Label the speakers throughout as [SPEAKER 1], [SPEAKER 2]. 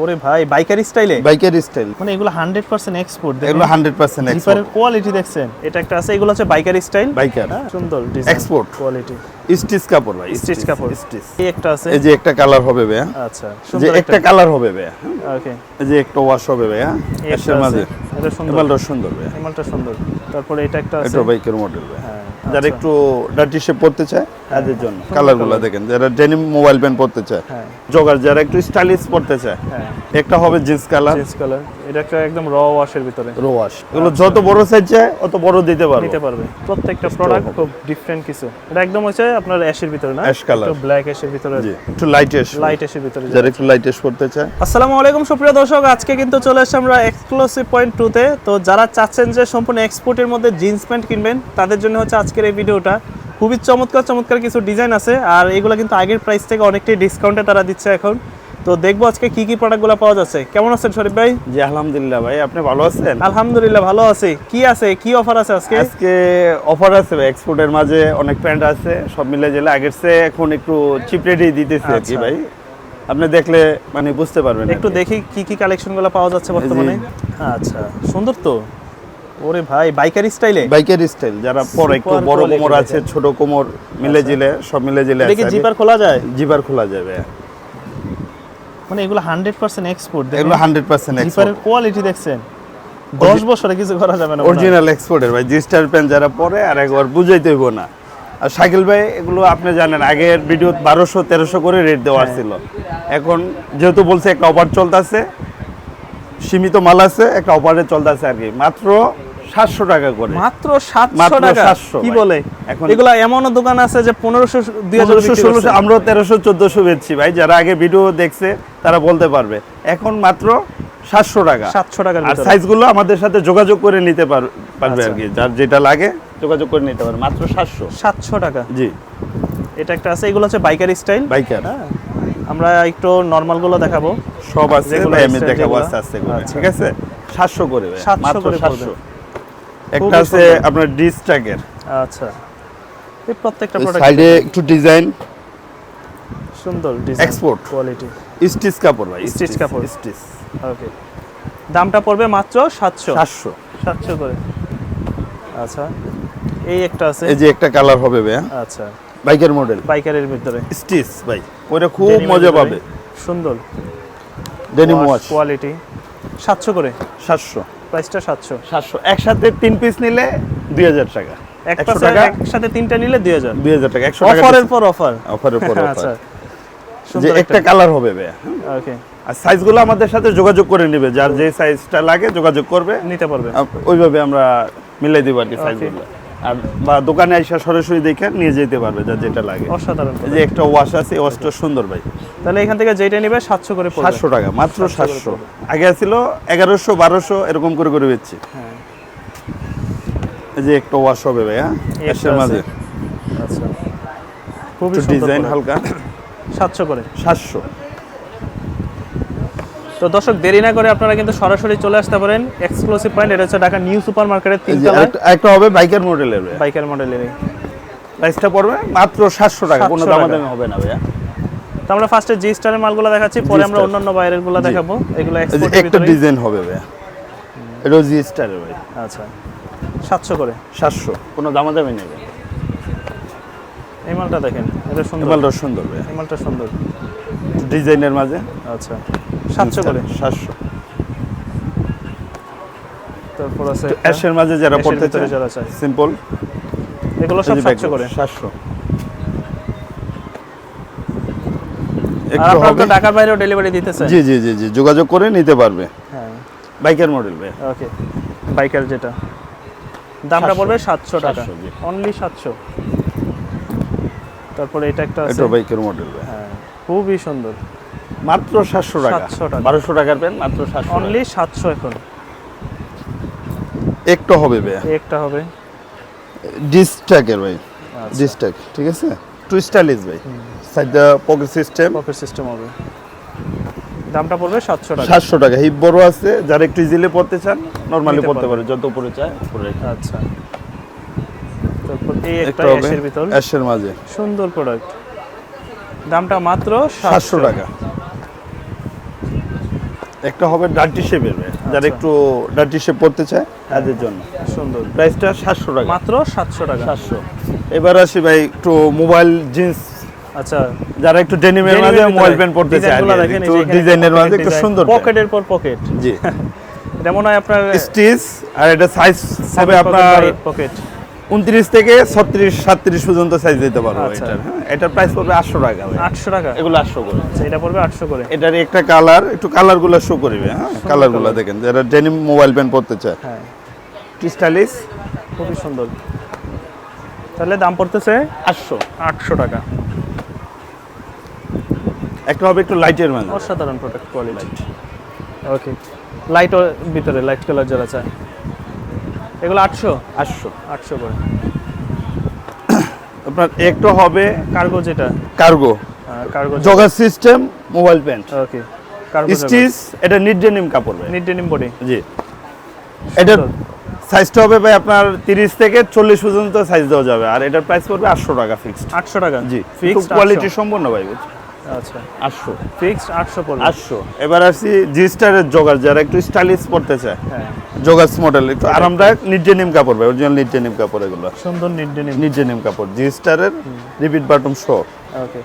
[SPEAKER 1] ওরে ভাই বাইকারি স্টাইলে,
[SPEAKER 2] বাইকারি স্টাইল
[SPEAKER 1] মানে এগুলো 100% এক্সপোর্ট।
[SPEAKER 2] এগুলো 100% এক্সপোর্ট।
[SPEAKER 1] জিপারের কোয়ালিটি দেখছেন, এটা একটা আছে, এগুলো হচ্ছে বাইকারি স্টাইল।
[SPEAKER 2] বাইকার
[SPEAKER 1] সুন্দর ডিজাইন,
[SPEAKER 2] এক্সপোর্ট
[SPEAKER 1] কোয়ালিটি,
[SPEAKER 2] স্টিচ কাপড় ভাই,
[SPEAKER 1] স্টিচ কাপড়।
[SPEAKER 2] স্টিচ।
[SPEAKER 1] এই একটা আছে,
[SPEAKER 2] এই যে একটা কালার হবে ভাই।
[SPEAKER 1] আচ্ছা
[SPEAKER 2] যে
[SPEAKER 1] সুন্দর
[SPEAKER 2] একটা কালার হবে ভাই।
[SPEAKER 1] ওকে,
[SPEAKER 2] এই যে একটা ওয়াশ হবে ভাই। এর মাঝে
[SPEAKER 1] এটা সুন্দর,
[SPEAKER 2] এমালটা সুন্দর ভাই,
[SPEAKER 1] এমালটা সুন্দর। তারপরে এটা একটা আছে,
[SPEAKER 2] এটা বাইকের মডেল ভাই।
[SPEAKER 1] হ্যাঁ,
[SPEAKER 2] যারা একটু ডার্টি শেপ পড়তে চায় তাদের জন্য কালারগুলো দেখেন। যারা ডেনিম মোবাইল প্যান্ট পড়তে চায়,
[SPEAKER 1] হ্যাঁ
[SPEAKER 2] জগার যারা একটু স্টাইলিশ পড়তে চায়,
[SPEAKER 1] হ্যাঁ,
[SPEAKER 2] একটা হবে জিন্স কালার,
[SPEAKER 1] জিন্স কালার। এটা একটা একদম র ওয়াশের ভিতরে,
[SPEAKER 2] রো ওয়াশ। এগুলো যত বড় সাইজ চায় অত বড় দিতে পারবে,
[SPEAKER 1] নিতে পারবে। প্রত্যেকটা প্রোডাক্ট খুব ডিফারেন্ট কিছু। এটা একদম হচ্ছে আপনার অ্যাশের ভিতরে না,
[SPEAKER 2] অ্যাশ কালার,
[SPEAKER 1] একটু ব্ল্যাক অ্যাশের ভিতরে,
[SPEAKER 2] জি একটু লাইট অ্যাশ,
[SPEAKER 1] লাইট অ্যাশের ভিতরে।
[SPEAKER 2] যারা একটু লাইট অ্যাশ পড়তে চায়।
[SPEAKER 1] আসসালামু আলাইকুম সুপ্রিয় দর্শক, আজকে কিন্তু চলে এসেছি আমরা এক্সক্লুসিভ পয়েন্ট 2 তে। তো যারা চাচ্ছেন যে সম্পূর্ণ এক্সপোর্টের মধ্যে জিন্স প্যান্ট কিনবেন, তাদের জন্য হচ্ছে আজকের এই ভিডিওটা। খুবই চমৎকার চমৎকার কিছু ডিজাইন আছে, আর এগুলো কিন্তু আগের প্রাইস থেকে অনেকটাই ডিসকাউন্টে তারা দিচ্ছে এখন। তো দেখবো আজকে কি কি প্রোডাক্টগুলো পাওয়া যাচ্ছে। কেমন আছেন শরীফ ভাই?
[SPEAKER 2] জি আলহামদুলিল্লাহ ভাই, আপনি ভালো আছেন?
[SPEAKER 1] আলহামদুলিল্লাহ ভালো আছি। কি আছে, কি অফার আছে আজকে?
[SPEAKER 2] আজকে অফার আছে ভাই, এক্সপোর্টের মাঝে অনেক প্যান্ট আছে, সব মিলে জেলে আগের চেয়ে এখন একটু চিপ রেটে দিতেছে আর কি ভাই। আপনি দেখলে মানে বুঝতে পারবেন।
[SPEAKER 1] একটু দেখি কি কি কালেকশনগুলো পাওয়া যাচ্ছে বর্তমানে। আচ্ছা সুন্দর তো। ওরে ভাই বাইকারি স্টাইলে,
[SPEAKER 2] বাইকারি স্টাইল যারা পরে একটু বড় কোমর আছে, ছোট কোমর মিলে জিলে সব মিলে জিলে আছে।
[SPEAKER 1] দেখি জিপার খোলা যায়,
[SPEAKER 2] জিপার খোলা যাবে।
[SPEAKER 1] মানে এগুলো 100% এক্সপোর্ট।
[SPEAKER 2] এগুলো 100% এক্সপোর্ট।
[SPEAKER 1] জিপারের কোয়ালিটি দেখছেন, 10 বছরে কিছু করা যাবে না।
[SPEAKER 2] অরিজিনাল এক্সপোর্টের ভাই, জি স্টার প্যান্ট যারা পরে আর একবার বুঝাইতে হইব না। আর শাকিল ভাই এগুলো আপনি জানেন, আগের ভিডিও 1200-1300 করে রেট দেওয়া ছিল। এখন যেহেতু বলছে একটা অফার চলতেছে, সীমিত মাল আছে, একটা অফারে চলতেছে আর কি, মাত্র 700 টাকা করে।
[SPEAKER 1] মাত্র 700 টাকা? কি বলে? এখন এগুলো এমনও দোকান আছে যে 1500
[SPEAKER 2] 2016 আমরা 1300-1400 বেচছি ভাই। যারা আগে ভিডিও দেখছে তারা বলতে পারবে। এখন মাত্র 700 টাকা।
[SPEAKER 1] 700 টাকার
[SPEAKER 2] আর
[SPEAKER 1] ভিতরে
[SPEAKER 2] সাইজগুলো আমাদের সাথে যোগাযোগ করে নিতে পারবে আর কি, যার যেটা লাগে যোগাযোগ করে নিতে পারবে। মাত্র
[SPEAKER 1] 700 টাকা।
[SPEAKER 2] জি
[SPEAKER 1] এটা একটা আছে, এগুলো হচ্ছে বাইকারি স্টাইল।
[SPEAKER 2] বাইকার,
[SPEAKER 1] হ্যাঁ আমরা একটু নরমাল গুলো দেখাবো,
[SPEAKER 2] সব আছে ভাই, আমি দেখাবো আস্তে আস্তে করে। ঠিক আছে 700 করে ভাই,
[SPEAKER 1] 700
[SPEAKER 2] মাত্র
[SPEAKER 1] করে
[SPEAKER 2] 700। একটা আছে আপনার ডিস ট্র্যাকের।
[SPEAKER 1] আচ্ছা এই প্রত্যেকটা প্রোডাক্ট
[SPEAKER 2] সাইডে একটু ডিজাইন,
[SPEAKER 1] সুন্দর ডিজাইন,
[SPEAKER 2] এক্সপোর্ট
[SPEAKER 1] কোয়ালিটি,
[SPEAKER 2] স্টিচ কাপড় ভাই,
[SPEAKER 1] স্টিচ কাপড়,
[SPEAKER 2] স্টিচ।
[SPEAKER 1] ওকে, দামটা পড়বে মাত্র 700 করে। আচ্ছা এই একটা আছে,
[SPEAKER 2] এই যে একটা কালার হবে ভাই।
[SPEAKER 1] আচ্ছা
[SPEAKER 2] বাইকের মডেল,
[SPEAKER 1] বাইকারের ভিতরে
[SPEAKER 2] স্টিচ ভাই, ওটা খুব মজা পাবে।
[SPEAKER 1] সুন্দর
[SPEAKER 2] ডেনিম ওয়াশ,
[SPEAKER 1] কোয়ালিটি। 700 করে,
[SPEAKER 2] 700
[SPEAKER 1] প্রাইসটা 700।
[SPEAKER 2] একসাথে 3 পিস নিলে 2000 টাকা।
[SPEAKER 1] 100 টাকা একসাথে 3টা নিলে 2000
[SPEAKER 2] টাকা। 100 টাকা
[SPEAKER 1] অফারের পর অফার,
[SPEAKER 2] অফারের পর অফার।
[SPEAKER 1] আচ্ছা
[SPEAKER 2] যে একটা কালার হবে ভাই।
[SPEAKER 1] ওকে,
[SPEAKER 2] আর সাইজগুলো আমাদের সাথে যোগাযোগ করে নেবে, যার যে সাইজটা লাগে যোগাযোগ করবে,
[SPEAKER 1] নিতে পারবে।
[SPEAKER 2] ওইভাবে আমরা মিলাই দিব আর কি সাইজগুলো। আর বা দোকানে এসে সরাসরি দেখে নিয়ে যেতে পারবে যার যেটা লাগে।
[SPEAKER 1] অসাধারণ।
[SPEAKER 2] এই যে একটা ওয়াশ আছে, ওয়াশটা সুন্দর ভাই।
[SPEAKER 1] তাহলে এখান থেকে যেটা নেবে 700 করে পড়বে।
[SPEAKER 2] 700 টাকা, মাত্র 700। আগে ছিল 1100-1200 এরকম করে করে বেচছি।
[SPEAKER 1] হ্যাঁ
[SPEAKER 2] এই যে একটা ওয়াশ হবে ভাই। হ্যাঁ এর মাঝে
[SPEAKER 1] আচ্ছা খুবই সুন্দর
[SPEAKER 2] ডিজাইন, হালকা
[SPEAKER 1] 700 করে।
[SPEAKER 2] 700।
[SPEAKER 1] তো দর্শক দেরি না করে আপনারা কিন্তু সরাসরি চলে আসতে পারেন এক্সক্লুসিভ পয়েন্ট। এটা হচ্ছে ঢাকা নিউ সুপার মার্কেটের 3 তলায়।
[SPEAKER 2] একটা হবে বাইকার মডেলের,
[SPEAKER 1] বাইকার মডেলের।
[SPEAKER 2] প্রাইসটা পড়বে মাত্র 700 টাকা, কোনো দামাদামি হবে না ভাইয়া।
[SPEAKER 1] তো আমরা ফার্স্টে জি স্টারের মালগুলো দেখাচ্ছি, পরে আমরা অন্যান্য বাইরের গুলো দেখাবো। এগুলো এক্সপোর্টের
[SPEAKER 2] একটা
[SPEAKER 1] ভিতরে
[SPEAKER 2] ডিজাইন হবে ভাইয়া, এটা জি স্টারের ভাই।
[SPEAKER 1] আচ্ছা 700 করে,
[SPEAKER 2] 700, কোনো দামাদামি নেবে।
[SPEAKER 1] এই মালটা দেখেন, এটা সুন্দর,
[SPEAKER 2] এই মালটা সুন্দর ভাই,
[SPEAKER 1] এই মালটা সুন্দর
[SPEAKER 2] ডিজাইনের মাঝে।
[SPEAKER 1] আচ্ছা 700 করে,
[SPEAKER 2] 700।
[SPEAKER 1] তারপর আছে
[SPEAKER 2] অ্যাশের মাঝে যারা পড়তে চায়,
[SPEAKER 1] যারা চায়
[SPEAKER 2] সিম্পল,
[SPEAKER 1] এগুলো সব 700 করে।
[SPEAKER 2] 700।
[SPEAKER 1] আর আপনারা তো ঢাকার বাইরেও ডেলিভারি দিতেছেন?
[SPEAKER 2] জি জি জি জি, যোগাযোগ করে নিতে পারবে।
[SPEAKER 1] হ্যাঁ
[SPEAKER 2] বাইকের মডেল ভাই।
[SPEAKER 1] ওকে, বাইকার যেটা দামটা পড়বে 700 টাকা,
[SPEAKER 2] 700 জি।
[SPEAKER 1] অনলি 700। তারপরে এটা একটা আছে,
[SPEAKER 2] এটা বাইকের মডেল ভাই।
[SPEAKER 1] হ্যাঁ খুবই সুন্দর,
[SPEAKER 2] মাত্র 700 টাকা।
[SPEAKER 1] 700 টাকা,
[SPEAKER 2] 1200 টাকার পেন, মাত্র 700,
[SPEAKER 1] অনলি 700 এখন।
[SPEAKER 2] একটা হবে ভাই,
[SPEAKER 1] একটা হবে
[SPEAKER 2] ডিস্ট্যাকের ভাই, ডিস্ট্যাক, ঠিক আছে, টু স্টাইলিশ ভাই। সাইডে পকেট সিস্টেম
[SPEAKER 1] হবে। দামটা পড়বে 700 টাকা।
[SPEAKER 2] 700 টাকা। হিপ বড় আছে, যারা একটু ইজিলি পড়তে চান নরমালি পড়তে পারে, যত উপরে চায় উপরে।
[SPEAKER 1] আচ্ছা তারপর এই একটা অ্যাশের ভিতর,
[SPEAKER 2] অ্যাশের মাঝে
[SPEAKER 1] সুন্দর প্রোডাক্ট, দামটা মাত্র
[SPEAKER 2] 700 টাকা। একটা হবে ডার্টি শেপের, যারা একটু ডার্টি শেপ পড়তে চায় তাদের জন্য।
[SPEAKER 1] সুন্দর।
[SPEAKER 2] প্রাইসটা 700 টাকা,
[SPEAKER 1] মাত্র 700 টাকা।
[SPEAKER 2] 700। এবার আসি ভাই একটু মোবাইল জিন্স,
[SPEAKER 1] আচ্ছা,
[SPEAKER 2] যারা একটু ডেনিমের মাঝে মোবাইল প্যান্ট পড়তে চায়, একটু ডিজাইনের মাঝে একটু সুন্দর
[SPEAKER 1] পকেটের পর পকেট।
[SPEAKER 2] জি,
[SPEAKER 1] এটা মনে হয় আপনার
[SPEAKER 2] স্টিচ, আর এটা সাইজ হবে আপনার
[SPEAKER 1] পকেট
[SPEAKER 2] 29 থেকে 36 37 পর্যন্ত সাইজ দিতে পারবো।
[SPEAKER 1] আচ্ছা।
[SPEAKER 2] এটার এটার প্রাইস পড়বে 800 টাকা ভাই।
[SPEAKER 1] 800 টাকা,
[SPEAKER 2] এগুলো 800 করে।
[SPEAKER 1] আচ্ছা, এটা পড়বে 800 করে।
[SPEAKER 2] এটার একটা কালার, একটু কালারগুলো শো করবে, হ্যাঁ কালারগুলো দেখেন, যারা ডেনিম মোবাইল প্যান্ট পড়তে চায়।
[SPEAKER 1] হ্যাঁ,
[SPEAKER 2] স্টাইলিশ,
[SPEAKER 1] খুবই সুন্দর। তাহলে দাম পড়তেছে 800 টাকা।
[SPEAKER 2] একটা হবে একটু লাইটের মানে,
[SPEAKER 1] অসাধারণ প্রোডাক্ট কোয়ালিটি। ওকে, লাইট ভিতরে লাইট কালার যারা চায়, এগুলো 800 করে।
[SPEAKER 2] আপনার একটা হবে
[SPEAKER 1] কার্গো, যেটা
[SPEAKER 2] cargo
[SPEAKER 1] cargo
[SPEAKER 2] jogger system mobile pant,
[SPEAKER 1] okay, cargo
[SPEAKER 2] stitch, এটা নিট ডেনিম কাপড় ভাই।
[SPEAKER 1] NEET denim body.
[SPEAKER 2] জি, এটার সাইজটা হবে ভাই আপনার 30 থেকে 40 পর্যন্ত সাইজ দেওয়া যাবে, আর এটার প্রাইস পড়বে 800 টাকা ফিক্সড।
[SPEAKER 1] 800 টাকা,
[SPEAKER 2] জি,
[SPEAKER 1] ফিক্সড
[SPEAKER 2] কোয়ালিটি সম্পূর্ণ ভাই, বুঝছেন?
[SPEAKER 1] আচ্ছা,
[SPEAKER 2] 800,
[SPEAKER 1] ফিক্সড 800 পড়বে।
[SPEAKER 2] 800। এবার আসি জি স্টারের জগার, যারা একটু স্টাইলিশ পড়তে চায়,
[SPEAKER 1] হ্যাঁ,
[SPEAKER 2] জগার্স মডেল, একটু আরামদায়ক নিট ডেনিম কাপড় ভাই, অরিজিনাল নিট ডেনিম কাপড় এগুলো।
[SPEAKER 1] সুন্দর নিট ডেনিম।
[SPEAKER 2] নিট ডেনিম কাপড়, জি স্টারের রিপিট বাটন শো।
[SPEAKER 1] ওকে,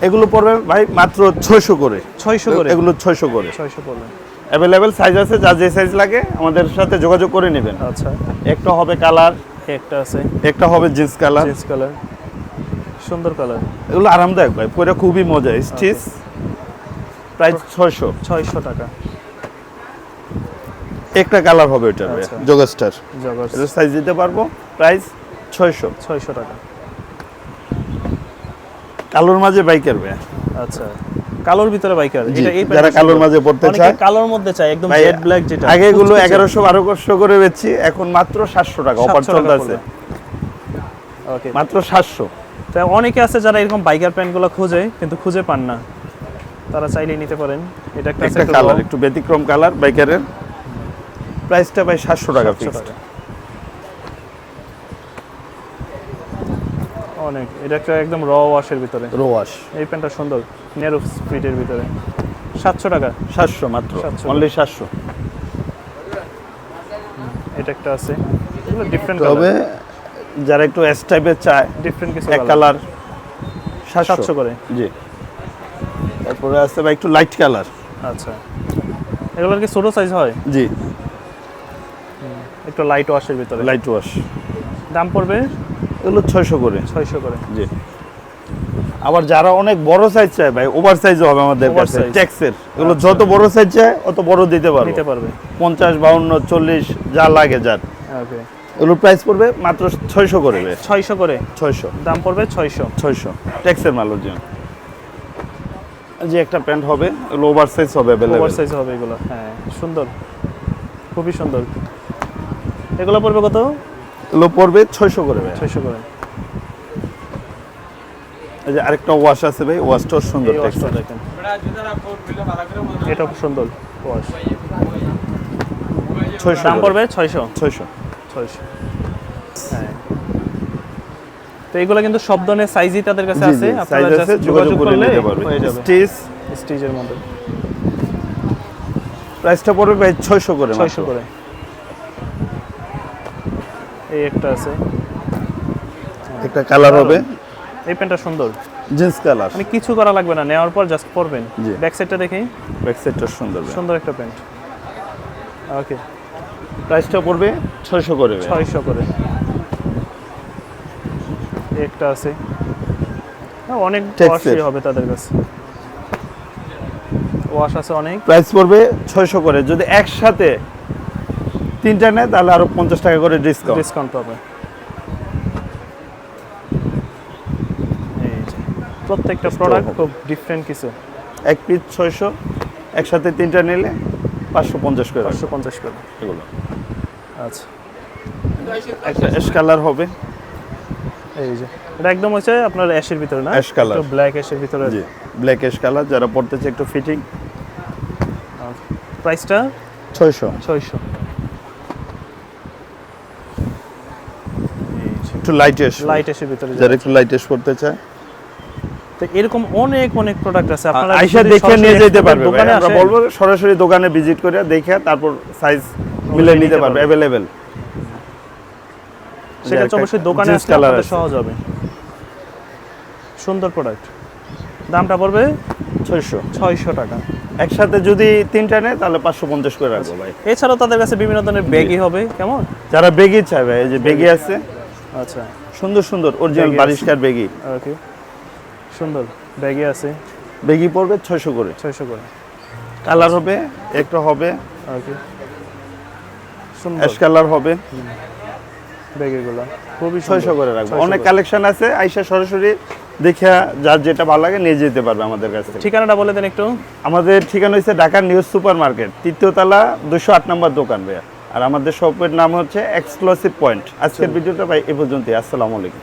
[SPEAKER 2] এগুলো পড়বে ভাই মাত্র 600 করে।
[SPEAKER 1] 600 করে,
[SPEAKER 2] এগুলো 600 করে।
[SPEAKER 1] 600 পড়বে।
[SPEAKER 2] অ্যাভেলেবেল সাইজ আছে, যার যে সাইজ লাগে আমাদের সাথে যোগাযোগ করে নেবেন।
[SPEAKER 1] আচ্ছা,
[SPEAKER 2] একটা হবে কালার,
[SPEAKER 1] একটা আছে
[SPEAKER 2] একটা হবে জিন্স কালার।
[SPEAKER 1] চেঞ্জ কালার, সুন্দর কালার।
[SPEAKER 2] এগুলো আরামদায়ক ভাই, পরে খুবই মজা। স্টিচ, প্রাইস
[SPEAKER 1] 600 টাকা।
[SPEAKER 2] একটা কালার হবে ওটা
[SPEAKER 1] আচ্ছা।
[SPEAKER 2] জগাস্টার,
[SPEAKER 1] জগার্স,
[SPEAKER 2] এর সাইজ দিতে পারবো। প্রাইস 600
[SPEAKER 1] টাকা।
[SPEAKER 2] কালোর মাঝে বাইকের ভাই।
[SPEAKER 1] আচ্ছা, কালোর ভিতরে বাইকার,
[SPEAKER 2] জি,
[SPEAKER 1] এটা এই
[SPEAKER 2] যারা কালোর মাঝে পড়তে
[SPEAKER 1] অনেকে
[SPEAKER 2] চায়,
[SPEAKER 1] কালোর মধ্যে চায়, একদম
[SPEAKER 2] ভাই,
[SPEAKER 1] জেড ব্ল্যাক যেটা।
[SPEAKER 2] আগে এগুলো
[SPEAKER 1] কুচকুচে।
[SPEAKER 2] 1100-1200 করে বেচছি, এখন মাত্র 700 টাকা অফার
[SPEAKER 1] 700 টাকা
[SPEAKER 2] চলতেছে।
[SPEAKER 1] ওকে,
[SPEAKER 2] মাত্র 700।
[SPEAKER 1] তা অনেকে আছে যারা এরকম বাইকার প্যান্টগুলো খোঁজে কিন্তু খুঁজে পান না, তারা চাইলেই নিতে পারেন। এটা একটা
[SPEAKER 2] একটা কালার, একটু ব্যতিক্রম কালার বাইকারের। প্রাইসটা ভাই 700 টাকা
[SPEAKER 1] 700
[SPEAKER 2] ফিক্সড।
[SPEAKER 1] টাকা। অনেক, এটা একটা একদম র ওয়াশের ভিতরে।
[SPEAKER 2] রোয়াশ,
[SPEAKER 1] এই প্যান্টটা সুন্দর, নেরো স্পিডের ভিতরে। 700 টাকা,
[SPEAKER 2] 700 মাত্র,
[SPEAKER 1] 700
[SPEAKER 2] অনলি 700।
[SPEAKER 1] এটা একটা আছে, এগুলো ডিফারেন্ট
[SPEAKER 2] তবে
[SPEAKER 1] কালার,
[SPEAKER 2] যারা একটু এস টাইপের চায়,
[SPEAKER 1] ডিফারেন্ট কিছু
[SPEAKER 2] এক কালার
[SPEAKER 1] 700 করে।
[SPEAKER 2] জি। তারপরে আছে ভাই একটু লাইট কালার।
[SPEAKER 1] আচ্ছা, এগুলোর কি ছোট সাইজ হয়?
[SPEAKER 2] জি,
[SPEAKER 1] একটু লাইট ওয়াশের ভিতরে।
[SPEAKER 2] লাইট ওয়াশ,
[SPEAKER 1] দাম পড়বে
[SPEAKER 2] এগুলো 600 করে।
[SPEAKER 1] 600 করে।
[SPEAKER 2] জি। আবার যারা অনেক বড় সাইজ চায় ভাই, ওভার সাইজও হবে আমাদের কাছে,
[SPEAKER 1] Oversize।
[SPEAKER 2] ট্যাক্সের। এগুলো যত বড় সাইজ চায় অত বড় দিতে পারবো,
[SPEAKER 1] নিতে পারবে।
[SPEAKER 2] 50, 52, 40 যা লাগে যার।
[SPEAKER 1] ওকে,
[SPEAKER 2] এগুলোর প্রাইস পড়বে মাত্র 600 করে ভাই।
[SPEAKER 1] 600 করে,
[SPEAKER 2] 600,
[SPEAKER 1] দাম পড়বে 600।
[SPEAKER 2] ট্যাক্সের মাল অরিজিনাল। যে একটা প্যান্ট হবে, এগুলো ওভার সাইজ হবে
[SPEAKER 1] ওভার
[SPEAKER 2] अवेलेबल।
[SPEAKER 1] সাইজ হবে এগুলো, হ্যাঁ, সুন্দর, খুবই সুন্দর। এগুলো পড়বে কত?
[SPEAKER 2] এগুলো পড়বে 600 করে ভাই।
[SPEAKER 1] 600 করে।
[SPEAKER 2] এই যে আরেকটা ওয়াশ আছে ভাই, ওয়াশটাও সুন্দর,
[SPEAKER 1] এই ওয়াশটা
[SPEAKER 2] ট্যাক্সের।
[SPEAKER 1] দেখেন, এটা খুব সুন্দর ওয়াশ।
[SPEAKER 2] 600
[SPEAKER 1] দাম
[SPEAKER 2] করে।
[SPEAKER 1] পড়বে 600।
[SPEAKER 2] 600।
[SPEAKER 1] হ্যাঁ, তো এগুলো কিন্তু সব ধরনের সাইজই তাদের কাছে
[SPEAKER 2] জি,
[SPEAKER 1] আছে,
[SPEAKER 2] জি,
[SPEAKER 1] আপনারা
[SPEAKER 2] সাইজ আছে,
[SPEAKER 1] জাস্ট
[SPEAKER 2] যোগাযোগ করে
[SPEAKER 1] করলে
[SPEAKER 2] নিতে পারবে।
[SPEAKER 1] হয়ে যাবে।
[SPEAKER 2] স্টিচ,
[SPEAKER 1] স্টিজের মধ্যে
[SPEAKER 2] প্রাইসটা পড়বে ভাই 600 করে।
[SPEAKER 1] 600 করে। এই একটা আছে,
[SPEAKER 2] একটা কালার হবে,
[SPEAKER 1] এই প্যান্টটা সুন্দর,
[SPEAKER 2] জিন্স কালার।
[SPEAKER 1] মানে কিছু করা লাগবে না, নেওয়ার পর জাস্ট পরবেন।
[SPEAKER 2] জি।
[SPEAKER 1] ব্যাক সাইডটা দেখি,
[SPEAKER 2] ব্যাক সাইডটা সুন্দর ভাই।
[SPEAKER 1] সুন্দর একটা প্যান্ট। ওকে,
[SPEAKER 2] প্রাইসটা পড়বে 600 করে ভাই।
[SPEAKER 1] 600 করে। এই একটা আছে, অনেক
[SPEAKER 2] Texas।
[SPEAKER 1] ওয়াশই হবে তাদের কাছে, ওয়াশ আছে অনেক।
[SPEAKER 2] প্রাইস পড়বে 600 করে। যদি একসাথে তিনটা নেয় তাহলে আরো 50 টাকা করে ডিসকাউন্ট।
[SPEAKER 1] ডিসকাউন্ট পাবে। এই যে, প্রত্যেকটা প্রোডাক্ট খুব ডিফারেন্ট কিছু।
[SPEAKER 2] এক পিস 600, একসাথে তিনটা নিলে 550 করে।
[SPEAKER 1] 550 করে
[SPEAKER 2] এগুলো
[SPEAKER 1] আচ্ছা।
[SPEAKER 2] একটা অ্যাশ কালার হবে।
[SPEAKER 1] এই যে, এটা একদম হচ্ছে আপনার অ্যাশের ভিতরে না,
[SPEAKER 2] Ash color।
[SPEAKER 1] একটু ব্ল্যাক অ্যাশের ভিতরে।
[SPEAKER 2] জি, ব্ল্যাক অ্যাশ কালার, যারা পড়তেছে একটু ফিটিং।
[SPEAKER 1] প্রাইসটা
[SPEAKER 2] 600।
[SPEAKER 1] 600।
[SPEAKER 2] একটু লাইট অ্যাশ,
[SPEAKER 1] লাইট অ্যাশের ভিতরে
[SPEAKER 2] যারা একটু লাইট অ্যাশ পড়তে চায়।
[SPEAKER 1] তো এরকম অনেক অনেক প্রোডাক্ট আছে আপনারা
[SPEAKER 2] আইসা
[SPEAKER 1] যদি
[SPEAKER 2] দেখে
[SPEAKER 1] সরাসরি
[SPEAKER 2] নিয়ে যেতে
[SPEAKER 1] export
[SPEAKER 2] পারবে ভাই।
[SPEAKER 1] দোকানে
[SPEAKER 2] আমরা
[SPEAKER 1] আসেন,
[SPEAKER 2] বলবো সরাসরি দোকানে ভিজিট করে দেখে তারপর সাইজ মিলে নিতে পারবে অ্যাভেলেবেল।
[SPEAKER 1] সেটা হচ্ছে অবশ্যই দোকানে
[SPEAKER 2] জিন্স
[SPEAKER 1] আসলে
[SPEAKER 2] কালার
[SPEAKER 1] আপনাদের
[SPEAKER 2] আছে।
[SPEAKER 1] সহজ হবে। সুন্দর প্রোডাক্ট, দামটা পড়বে 600 টাকা।
[SPEAKER 2] একসাথে যদি 3টা নেয় তাহলে 550 করে রাখবো ভাই।
[SPEAKER 1] এছাড়াও তাদের কাছে বিভিন্ন ধরনের ব্যাগই হবে, কেমন?
[SPEAKER 2] যারা বেগি চায় ভাই, এই যে বেগি আছে
[SPEAKER 1] আচ্ছা,
[SPEAKER 2] সুন্দর সুন্দর অরিজিনাল
[SPEAKER 1] বেগি আছে।
[SPEAKER 2] বারিশকার বেগি।
[SPEAKER 1] ওকে, সুন্দর ব্যাগই আছে,
[SPEAKER 2] বেগি পড়বে 600 করে।
[SPEAKER 1] 600 করে।
[SPEAKER 2] কালার হবে, একটা হবে
[SPEAKER 1] ওকে, সুন্দর
[SPEAKER 2] অ্যাশ কালার হবে,
[SPEAKER 1] ব্যাগগুলো খুবই
[SPEAKER 2] 600 করে রাখবো।
[SPEAKER 1] 600
[SPEAKER 2] অনেক
[SPEAKER 1] করে।
[SPEAKER 2] কালেকশন আছে, আইসা সরাসরি দেখে যার যেটা ভালো লাগে নিয়ে যেতে পারবে আমাদের কাছ থেকে।
[SPEAKER 1] ঠিকানাটা বলে দেন একটু।
[SPEAKER 2] আমাদের ঠিকানা হচ্ছে ঢাকা নিউজ সুপার মার্কেট, 3য় তলা 208 নম্বর দোকান ভাইয়া। আর আমাদের শপের নাম হচ্ছে এক্সক্লুসিভ পয়েন্ট। আজকের ভিডিওটা ভাই এ পর্যন্তই। আসসালামু আলাইকুম।